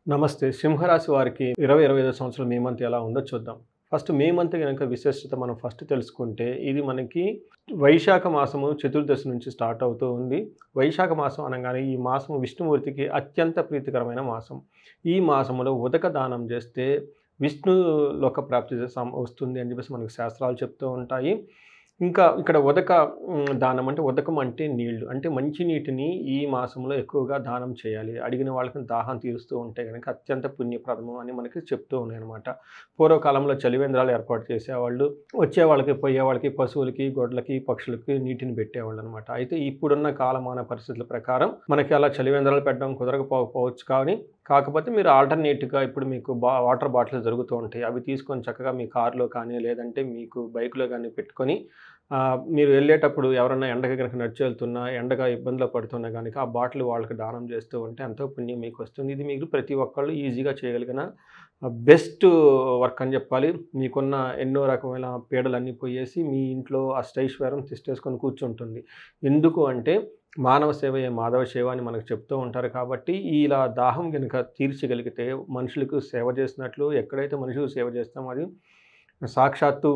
నమస్తే. సింహరాశి వారికి 2025 సంవత్సరం మే మంత్ ఎలా ఉందో చూద్దాం. ఫస్ట్ మే మంత్ గనక విశిష్టత మనం ఫస్ట్ తెలుసుకుంటే, ఇది మనకి వైశాఖ మాసము చతుర్దశి నుంచి స్టార్ట్ అవుతూ ఉంది. వైశాఖ మాసం అనగానే ఈ మాసం విష్ణుమూర్తికి అత్యంత ప్రీతికరమైన మాసం. ఈ మాసంలో ఉదక దానం చేస్తే విష్ణు లోక ప్రాప్తి వస్తుంది అని చెప్పేసి మనకు శాస్త్రాలు చెప్తూ ఉంటాయి. ఇంకా ఇక్కడ దానం అంటే ఉదకం అంటే నీళ్లు. అంటే మంచి నీటిని ఈ మాసంలో ఎక్కువగా దానం చేయాలి. అడిగిన వాళ్ళకి దాహం తీరుస్తూ ఉంటే గనక అత్యంత పుణ్యప్రదము అని మనకి చెప్తూ ఉన్నాయన్నమాట. పూర్వకాలంలో చలివేంద్రాలు ఏర్పాటు చేసేవాళ్ళు. వచ్చేవాళ్ళకి, పోయేవాళ్ళకి, పశువులకి, గొడ్లకి, పక్షులకి నీటిని పెట్టేవాళ్ళనమాట. అయితే ఇప్పుడున్న కాలమాన పరిస్థితుల ప్రకారం మనకి అలా చలివేంద్రాలు పెట్టడం కుదరకపోవచ్చు కాకపోతే మీరు ఆల్టర్‌నేట్‌గా ఇప్పుడు మీకు వాటర్ బాటిల్స్ దొరుకుతూ ఉంటాయి. అవి తీసుకొని చక్కగా మీ కారులో కానీ, లేదంటే మీకు బైక్‌లో గానీ పెట్టుకొని మీరు వెళ్ళేటప్పుడు ఎవరన్నా ఎండకి గనక నడిచి వెళ్తున్నా, ఎండగా ఇబ్బందులు పడుతున్నా గనక ఆ బాటిల్ వాళ్ళకి దానం చేస్తూ ఉంటే ఎంతో పుణ్యం మీకొస్తుంది. ఇది మీరు ప్రతి ఒక్కళ్ళు ఈజీగా చేయగలిగిన బెస్ట్ వర్క్ అని చెప్పాలి. మీకున్న ఎన్నో రకమైన పీడలన్నీ పోయేసి మీ ఇంట్లో అష్టైశ్వర్యం తిష్టేసుకొని కూర్చుంటుంది. ఎందుకు అంటే మానవ సేవయే మాధవ సేవ అని మనకు చెప్తూ ఉంటారు కాబట్టి, ఇలా దాహం గనుక తీర్చగలిగితే మనుషులకు సేవ చేసినట్లు. ఎక్కడైతే మనుషులకు సేవ చేస్తామో అది సాక్షాత్తు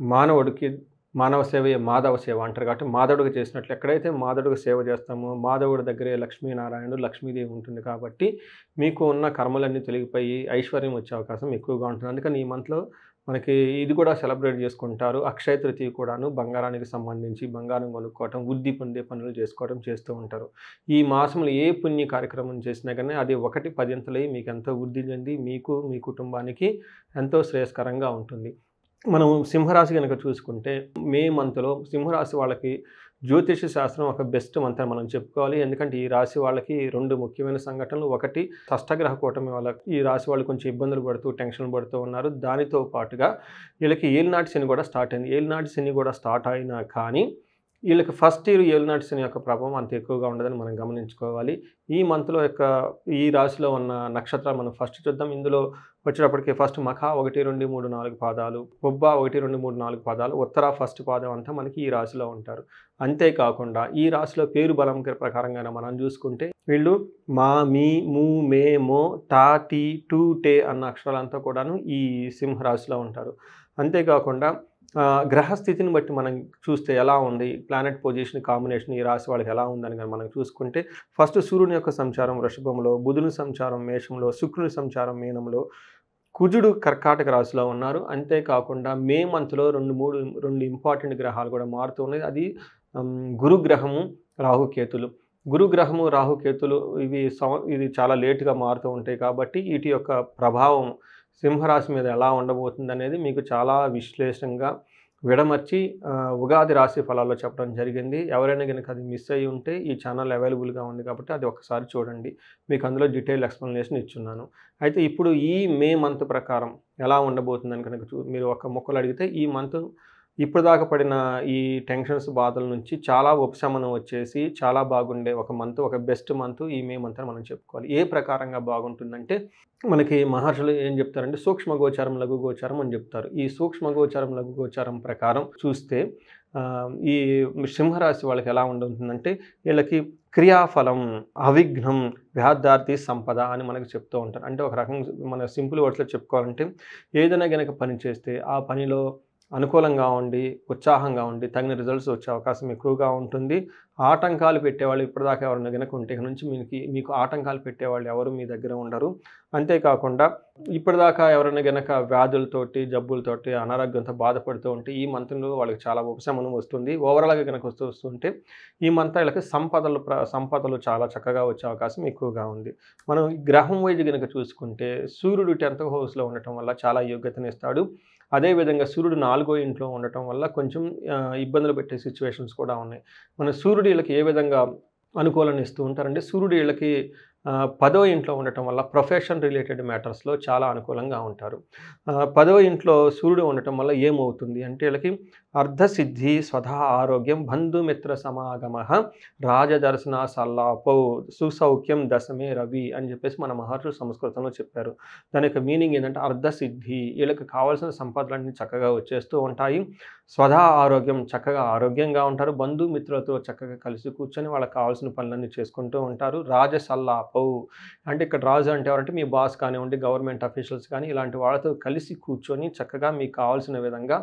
మానవుడికి మానవ సేవయే మాధవ సేవ అంటారు కాబట్టి, మాధవుడికి చేసినట్లు. ఎక్కడైతే మాధవుడికి సేవ చేస్తామో మాధవుడి దగ్గరే లక్ష్మీనారాయణుడు, లక్ష్మీదేవి ఉంటుంది కాబట్టి మీకు ఉన్న కర్మలన్నీ తొలగిపోయి ఐశ్వర్యం వచ్చే అవకాశం ఎక్కువగా ఉంటుంది. అందుకని ఈ మంత్‌లో మనకి ఇది కూడా సెలబ్రేట్ చేసుకుంటారు. అక్షయ తృతీయ కూడాను బంగారానికి సంబంధించి బంగారం కొనుక్కోవటం, వృద్ధి పొందే పనులు చేసుకోవడం చేస్తూ ఉంటారు. ఈ మాసంలో ఏ పుణ్య కార్యక్రమం చేసినా గానీ అది 1 పదింతలై మీకెంతో వృద్ధి చెంది మీకు, మీ కుటుంబానికి ఎంతో శ్రేయస్కరంగా ఉంటుంది. మనం సింహరాశి గనక చూసుకుంటే మే మంత్‌లో సింహరాశి వాళ్ళకి జ్యోతిష శాస్త్రం ఒక బెస్ట్ మంత్ అని మనం చెప్పుకోవాలి. ఎందుకంటే ఈ రాశి వాళ్ళకి 2 ముఖ్యమైన సంఘటనలు. ఒకటి షష్టగ్రహ కూటమి వల్ల ఈ రాశి వాళ్ళు కొంచెం ఇబ్బందులు పడుతూ, టెన్షన్‌లు పడుతూ ఉన్నారు. దానితో పాటుగా వీళ్ళకి ఏలినాటి శని కూడా స్టార్ట్ అయింది. ఏలినాటి శని కూడా స్టార్ట్ అయినా కానీ వీళ్ళకి ఫస్ట్ ఇయర్ ఏలినాటి శని యొక్క ప్రభావం అంత ఎక్కువగా ఉండదని మనం గమనించుకోవాలి. ఈ మంత్‌లో ఈ రాశిలో ఉన్న నక్షత్రాలు మనం ఫస్ట్ చూద్దాం. ఇందులో వచ్చేటప్పటికి ఫస్ట్ మఖ 1, 2, 3, 4 పాదాలు, పుబ్బ 1, 2, 3, 4 పాదాలు, ఉత్తర ఫస్ట్ పాదం అంతా మనకి ఈ రాశిలో ఉంటారు. అంతేకాకుండా ఈ రాశిలో పేరు బలం ప్రకారంగానే మనం చూసుకుంటే వీళ్ళు మా, మీ, ము, మే, మో, టా, టీ, టు, టే అన్న అక్షరాలంతా కూడాను ఈ సింహరాశిలో ఉంటారు. అంతేకాకుండా గ్రహస్థితిని బట్టి మనం చూస్తే ఎలా ఉంది, ప్లానెట్ పొజిషన్ కాంబినేషన్ ఈ రాశి వాళ్ళకి ఎలా ఉందని కానీ మనం చూసుకుంటే ఫస్ట్ సూర్యుని యొక్క సంచారం వృషభంలో, బుధుని సంచారం మేషంలో, శుక్రుని సంచారం మీనంలో, కుజుడు కర్కాటక రాశిలో ఉన్నారు. అంతేకాకుండా మే మంత్‌లో 2 ఇంపార్టెంట్ గ్రహాలు కూడా మారుతూ ఉన్నాయి. అది గురుగ్రహము, రాహుకేతులు. గురుగ్రహము, రాహుకేతులు ఇది చాలా లేట్‌గా మారుతూ ఉంటాయి కాబట్టి వీటి యొక్క ప్రభావం సింహరాశి మీద ఎలా ఉండబోతుందనేది మీకు చాలా విశ్లేషణగా విడమర్చి ఉగాది రాశి ఫలాల్లో చెప్పడం జరిగింది. ఎవరైనా గనుక అది మిస్ అయ్యి ఉంటే ఈ ఛానల్ అవైలబుల్‌గా ఉంది కాబట్టి అది ఒక్కసారి చూడండి. మీకు అందులో డీటెయిల్ ఎక్స్‌ప్లనేషన్ ఇచ్చున్నాను. అయితే ఇప్పుడు ఈ మే మంత్ ప్రకారం ఎలా ఉండబోతుందని కనుక మీరు ఒక ముక్కలో అడిగితే ఈ మంత్ ఇప్పటిదాకా పడిన ఈ టెన్షన్స్, బాధల నుంచి చాలా ఉపశమనం వచ్చేసి చాలా బాగుండే ఒక మంత్, ఒక బెస్ట్ మంత్ ఈ మే మంత్ అని మనం చెప్పుకోవాలి. ఏ ప్రకారంగా బాగుంటుందంటే మనకి మహర్షులు ఏం చెప్తారంటే సూక్ష్మ గోచారం, లఘు గోచారం అని చెప్తారు. ఈ సూక్ష్మ గోచారం, లఘు గోచారం ప్రకారం చూస్తే ఈ సింహరాశి వాళ్ళకి ఎలా ఉంటుందంటే వీళ్ళకి క్రియాఫలం, అవిఘ్నం, వ్యాధార్థి సంపద అని మనకు చెప్తూ ఉంటారు. అంటే ఒక రకంగా మన సింపుల్ వర్డ్స్‌లో చెప్పుకోవాలంటే ఏదైనా గనక పని చేస్తే ఆ పనిలో అనుకూలంగా ఉండి, ఉత్సాహంగా ఉండి తగిన రిజల్ట్స్ వచ్చే అవకాశం ఎక్కువగా ఉంటుంది. ఆటంకాలు పెట్టేవాళ్ళు ఇప్పటిదాకా ఎవరైనా గనక ఉంటే ఇక నుంచి మీకు ఆటంకాలు పెట్టేవాళ్ళు ఎవరు మీ దగ్గర ఉండరు. అంతేకాకుండా ఇప్పటిదాకా ఎవరైనా గనక వ్యాధులతోటి, జబ్బులతోటి, అనారోగ్యంతో బాధపడుతూ ఉంటే ఈ మంత్‌లో వాళ్ళకి చాలా ఉపశమనం వస్తుంది. ఓవరాల్‌గా గనక వస్తుంటే ఈ మంత్ వీళ్ళకి సంపదలు చాలా చక్కగా వచ్చే అవకాశం ఎక్కువగా ఉంది. మనం గ్రహం వైజ్ గనక చూసుకుంటే సూర్యుడు 10th హౌస్‌లో ఉండటం వల్ల చాలా యోగ్యతనిస్తాడు. అదేవిధంగా సూర్యుడు 4వ ఇంట్లో ఉండటం వల్ల కొంచెం ఇబ్బందులు పెట్టే సిట్యుయేషన్స్ కూడా ఉన్నాయి. మన సూర్యుడు వీళ్ళకి ఏ విధంగా అనుకూలన ఇస్తూ ఉంటారంటే సూర్యుడు వీళ్ళకి 10వ ఇంట్లో ఉండటం వల్ల ప్రొఫెషన్ రిలేటెడ్ మ్యాటర్స్‌లో చాలా అనుకూలంగా ఉంటారు. 10వ ఇంట్లో సూర్యుడు ఉండటం వల్ల ఏమవుతుంది అంటే వీళ్ళకి అర్ధసిద్ధి స్వధా ఆరోగ్యం బంధుమిత్ర సమాగమ రాజదర్శన సల్లాపౌ సుసౌఖ్యం దశమే రవి అని చెప్పేసి మన మహర్షులు సంస్కృతంలో చెప్పారు. దాని యొక్క మీనింగ్ ఏంటంటే అర్ధసిద్ధి, వీళ్ళకి కావాల్సిన సంపదలన్నీ చక్కగా వచ్చేస్తూ ఉంటాయి. స్వధా ఆరోగ్యం, చక్కగా ఆరోగ్యంగా ఉంటారు. బంధుమిత్రులతో చక్కగా కలిసి కూర్చొని వాళ్ళకి కావాల్సిన పనులన్నీ చేసుకుంటూ ఉంటారు. రాజసల్లాపౌ అంటే ఇక్కడ రాజు అంటే ఎవరంటే మీ బాస్ కానివ్వండి, గవర్నమెంట్ అఫీషియల్స్ కానీ ఇలాంటి వాళ్ళతో కలిసి కూర్చొని చక్కగా మీకు కావాల్సిన విధంగా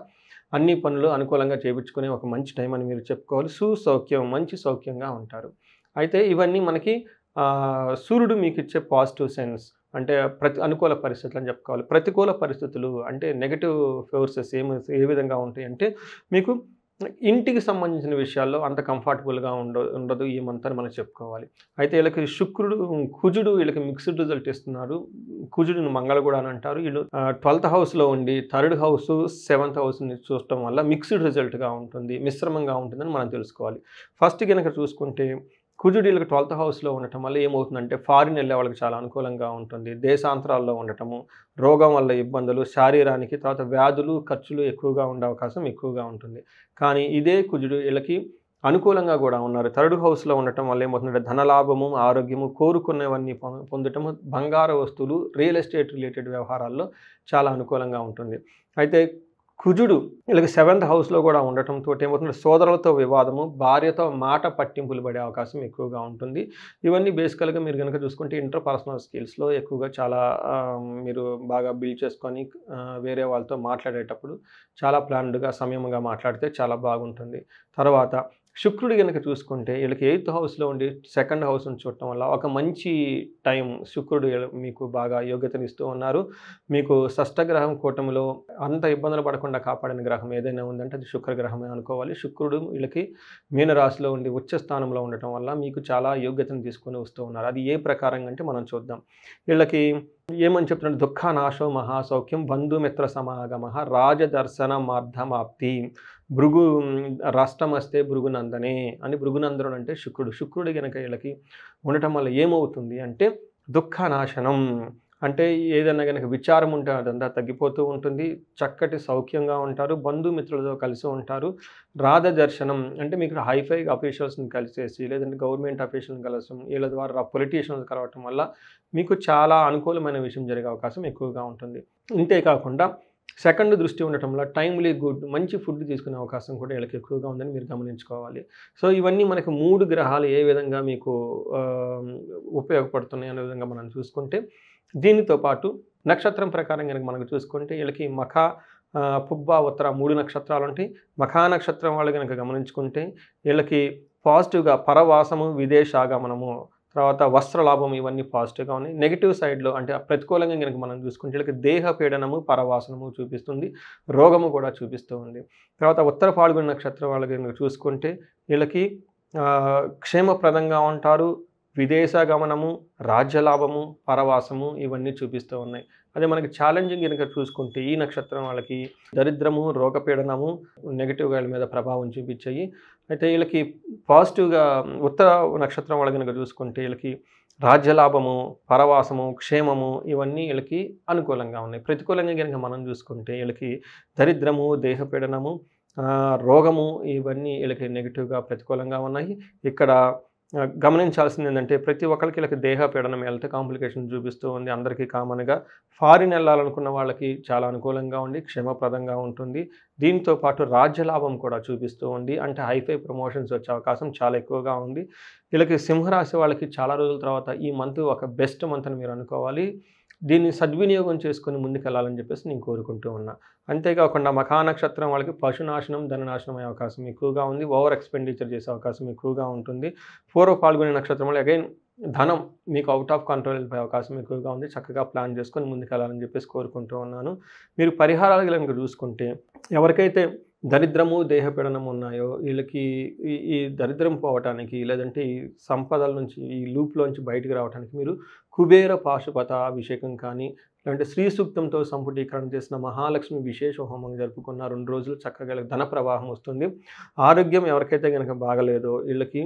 అన్ని పనులు అనుకూలంగా చేయించుకునే ఒక మంచి టైం అని మీరు చెప్పుకోవాలి. సుసౌఖ్యం, మంచి సౌఖ్యంగా ఉంటారు. అయితే ఇవన్నీ మనకి సూర్యుడు మీకు ఇచ్చే పాజిటివ్ సెన్స్ అంటే అనుకూల పరిస్థితులు అని చెప్పుకోవాలి. ప్రతికూల పరిస్థితులు అంటే నెగటివ్ ఫోర్సెస్ ఏ విధంగా ఉంటాయి అంటే మీకు ఇంటికి సంబంధించిన విషయాల్లో అంత కంఫర్టబుల్గా ఉండదు ఈ మంత్ అని మనం చెప్పుకోవాలి. అయితే వీళ్ళకి కుజుడు వీళ్ళకి మిక్స్డ్ రిజల్ట్ ఇస్తున్నారు. కుజుడిని మంగళగూడ అని అంటారు. వీళ్ళు 12th హౌస్లో ఉండి 3rd హౌస్ 7th హౌస్ని చూడటం వల్ల మిక్స్డ్ రిజల్ట్గా ఉంటుంది, మిశ్రమంగా ఉంటుందని మనం తెలుసుకోవాలి. ఫస్ట్ కనుక చూసుకుంటే కుజుడు వీళ్ళకి 12th హౌస్లో ఉండటం వల్ల ఏమవుతుందంటే ఫారిన్ వెళ్ళే వాళ్ళకి చాలా అనుకూలంగా ఉంటుంది. దేశాంతరాల్లో ఉండటము, రోగం వల్ల ఇబ్బందులు, శారీరానికి తర్వాత వ్యాధులు, ఖర్చులు ఎక్కువగా ఉండే అవకాశం ఎక్కువగా ఉంటుంది. కానీ ఇదే కుజుడు వీళ్ళకి అనుకూలంగా కూడా ఉన్నారు. 3rd హౌస్లో ఉండటం వల్ల ఏమవుతుందంటే ధనలాభము, ఆరోగ్యము, కోరుకునేవన్నీ పొందటము, బంగారు వస్తువులు, రియల్ ఎస్టేట్ రిలేటెడ్ వ్యవహారాల్లో చాలా అనుకూలంగా ఉంటుంది. అయితే కుజుడు వీళ్ళకి 7th హౌస్లో కూడా ఉండటంతో ఏమవుతుంది సోదరులతో వివాదము, భార్యతో మాట పట్టింపులు పడే అవకాశం ఎక్కువగా ఉంటుంది. ఇవన్నీ బేసికల్గా మీరు కనుక చూసుకుంటే ఇంటర్పర్సనల్ స్కిల్స్లో ఎక్కువగా చాలా మీరు బాగా బిల్డ్ చేసుకొని వేరే వాళ్ళతో మాట్లాడేటప్పుడు చాలా ప్లాన్డ్గా సమయంగా మాట్లాడితే చాలా బాగుంటుంది. తర్వాత శుక్రుడు కనుక చూసుకుంటే వీళ్ళకి 8th హౌస్లో ఉండి 2nd హౌస్ని చూడటం వల్ల ఒక మంచి టైం శుక్రుడు మీకు బాగా యోగ్యతనిస్తూ ఉన్నారు. మీకు షష్టగ్రహం కూటమిలో అంత ఇబ్బందులు పడకుండా కాపాడిన గ్రహం ఏదైనా ఉందంటే అది శుక్రగ్రహమే అనుకోవాలి. శుక్రుడు వీళ్ళకి మీనరాశిలో ఉండి ఉచ్చ స్థానంలో ఉండటం వల్ల మీకు చాలా యోగ్యతను తీసుకొని వస్తూ ఉన్నారు. అది ఏ ప్రకారంగా అంటే మనం చూద్దాం. వీళ్ళకి ఏమని చెప్తున్నారు దుఃఖనాశో మహాసౌఖ్యం బంధుమిత్ర సమాగమ రాజదర్శన మార్ధమాప్తి భృగు రాష్ట్రమస్తే భృగునందనే అని భృగునందనుడు అంటే శుక్రుడు కనుక వీళ్ళకి ఉండటం వల్ల ఏమవుతుంది అంటే దుఃఖనాశనం అంటే ఏదైనా కనుక విచారం ఉంటే అదంతా తగ్గిపోతూ ఉంటుంది. చక్కటి సౌఖ్యంగా ఉంటారు, బంధుమిత్రులతో కలిసి ఉంటారు. రాజదర్శనం అంటే మీకు హైఫై అఫీషియల్స్ని కలిసేసి లేదంటే గవర్నమెంట్ అఫీషియల్ని కలసం వీళ్ళ ద్వారా పొలిటీషియన్స్ కలవటం వల్ల మీకు చాలా అనుకూలమైన విషయం జరిగే అవకాశం ఎక్కువగా ఉంటుంది. ఇంతేకాకుండా 2nd దృష్టి ఉండటం వల్ల టైమ్లీ మంచి ఫుడ్ తీసుకునే అవకాశం కూడా వీళ్ళకి ఎక్కువగా ఉందని మీరు గమనించుకోవాలి. సో ఇవన్నీ మనకు 3 గ్రహాలు ఏ విధంగా మీకు ఉపయోగపడుతున్నాయి అనే విధంగా మనం చూసుకుంటే దీనితో పాటు నక్షత్రం ప్రకారం కనుక మనకు చూసుకుంటే వీళ్ళకి మఖ, పుబ్బ, ఉత్తర 3 నక్షత్రాలు ఉంటాయి. మఖా నక్షత్రం వాళ్ళు కనుక గమనించుకుంటే వీళ్ళకి పాజిటివ్గా పరవాసము, విదేశాగమనము, తర్వాత వస్త్రలాభం ఇవన్నీ పాజిటివ్గా ఉన్నాయి. నెగిటివ్ సైడ్లో అంటే ప్రతికూలంగా కనుక మనం చూసుకుంటే వీళ్ళకి దేహ పీడనము, పరవాసనము చూపిస్తుంది, రోగము కూడా చూపిస్తూ ఉంది. తర్వాత ఉత్తర ఫాల్గుణ నక్షత్రం వాళ్ళకి కనుక చూసుకుంటే వీళ్ళకి క్షేమప్రదంగా ఉంటారు, విదేశగమనము, రాజ్యలాభము, పరవాసము ఇవన్నీ చూపిస్తూ ఉన్నాయి. అదే మనకి ఛాలెంజింగ్ కనుక చూసుకుంటే ఈ నక్షత్రం వాళ్ళకి దరిద్రము, రోగపీడనము, నెగిటివ్గా వీళ్ళ మీద ప్రభావం చూపించాయి. అయితే వీళ్ళకి పాజిటివ్గా ఉత్తర నక్షత్రం వాళ్ళ కనుక చూసుకుంటే వీళ్ళకి రాజ్యలాభము, పరవాసము, క్షేమము ఇవన్నీ వీళ్ళకి అనుకూలంగా ఉన్నాయి. ప్రతికూలంగా కనుక మనం చూసుకుంటే వీళ్ళకి దరిద్రము, దేహపీడనము, రోగము ఇవన్నీ వీళ్ళకి నెగిటివ్గా ప్రతికూలంగా ఉన్నాయి. ఇక్కడ గమనించాల్సింది ఏంటంటే ప్రతి ఒక్కరికి వీళ్ళకి దేహ పీడనం హెల్త్ కాంప్లికేషన్ చూపిస్తూ ఉంది. అందరికీ కామన్గా ఫారిన్ వెళ్ళాలనుకున్న వాళ్ళకి చాలా అనుకూలంగా ఉండి క్షేమప్రదంగా ఉంటుంది. దీంతో పాటు రాజ్యలాభం కూడా చూపిస్తూ ఉంది. అంటే హైఫై ప్రమోషన్స్ వచ్చే అవకాశం చాలా ఎక్కువగా ఉంది. వీళ్ళకి సింహరాశి వాళ్ళకి చాలా రోజుల తర్వాత ఈ మంత్ ఒక బెస్ట్ మంత్ అని మీరు అనుకోవాలి. దీన్ని సద్వినియోగం చేసుకొని ముందుకెళ్ళాలని చెప్పేసి నేను కోరుకుంటూ ఉన్నా. అంతేకాకుండా మఖా నక్షత్రం వాళ్ళకి పశునాశనం, ధననాశనం అయ్యే అవకాశం ఎక్కువగా ఉంది. ఓవర్ ఎక్స్పెండిచర్ చేసే అవకాశం ఎక్కువగా ఉంటుంది. పూర్వ పాల్గొనే నక్షత్రం వల్ల అగైన్ ధనం మీకు అవుట్ ఆఫ్ కంట్రోల్ వెళ్ళిపోయే అవకాశం ఎక్కువగా ఉంది. చక్కగా ప్లాన్ చేసుకొని ముందుకెళ్ళాలని చెప్పేసి కోరుకుంటూ ఉన్నాను. మీరు పరిహారాలు కనుక చూసుకుంటే ఎవరికైతే దరిద్రము, దేహపీడనం ఉన్నాయో వీళ్ళకి ఈ దరిద్రం పోవటానికి లేదంటే ఈ సంపదల నుంచి ఈ లూప్లోంచి బయటకు రావడానికి మీరు కుబేర పాశుపత అభిషేకం కానీ లేదంటే శ్రీ సూక్తంతో సంపుటీకరణ చేసిన మహాలక్ష్మి విశేష హోమం జరుపుకున్న 2 రోజులు చక్కగా ధన ప్రవాహం వస్తుంది. ఆరోగ్యం ఎవరికైతే కనుక బాగలేదో వీళ్ళకి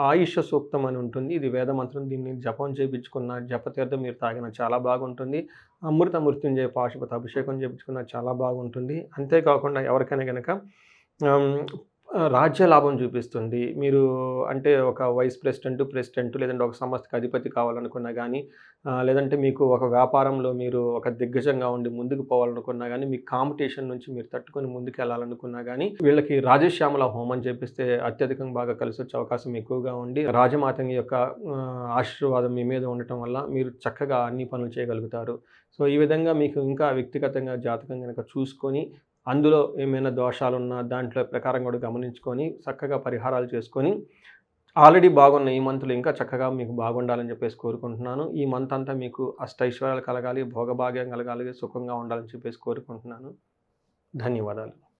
ఆయుష్య సూక్తం అని ఉంటుంది. ఇది వేదమంత్రం. దీన్ని జపం చేపించుకున్న, జపతీర్థం మీరు తాగిన చాలా బాగుంటుంది. అమృత మృత్యుంజయ పాశుపత అభిషేకం చేపించుకున్న చాలా బాగుంటుంది. అంతేకాకుండా ఎవరికైనా గనక ఆహ్, రాజ్య లాభం చూపిస్తుంది. మీరు అంటే ఒక వైస్ ప్రెసిడెంట్ లేదంటే ఒక సంస్థకి అధిపతి కావాలనుకున్నా గానీ, లేదంటే మీకు ఒక వ్యాపారంలో మీరు ఒక దిగ్గజంగా ఉండి ముందుకు పోవాలనుకున్నా గానీ, మీ కాంపిటీషన్ నుంచి మీరు తట్టుకొని ముందుకెళ్ళాలనుకున్నా గానీ, వీళ్ళకి రాజశ్యామల హోమం చేపిస్తే అత్యధికంగా బాగా కలిసొచ్చే అవకాశం ఎక్కువగా ఉండి, రాజమాతంగి యొక్క ఆశీర్వాదం మీ మీద ఉండటం వల్ల మీరు చక్కగా అన్ని పనులు చేయగలుగుతారు. సో, ఈ విధంగా మీకు ఇంకా వ్యక్తిగతంగా జాతకం గనక చూసుకొని, అందులో ఏమైనా దోషాలున్నా దాంట్లో ప్రకారం కూడా గమనించుకొని, చక్కగా పరిహారాలు చేసుకొని, ఆల్రెడీ బాగున్న ఈ మంత్‌లో ఇంకా చక్కగా మీకు బాగుండాలని చెప్పేసి కోరుకుంటున్నాను. ఈ మంత్ అంతా మీకు అష్టైశ్వర్యాలు కలగాలి, భోగభాగ్యం కలగాలి, సుఖంగా ఉండాలని చెప్పేసి కోరుకుంటున్నాను. ధన్యవాదాలు.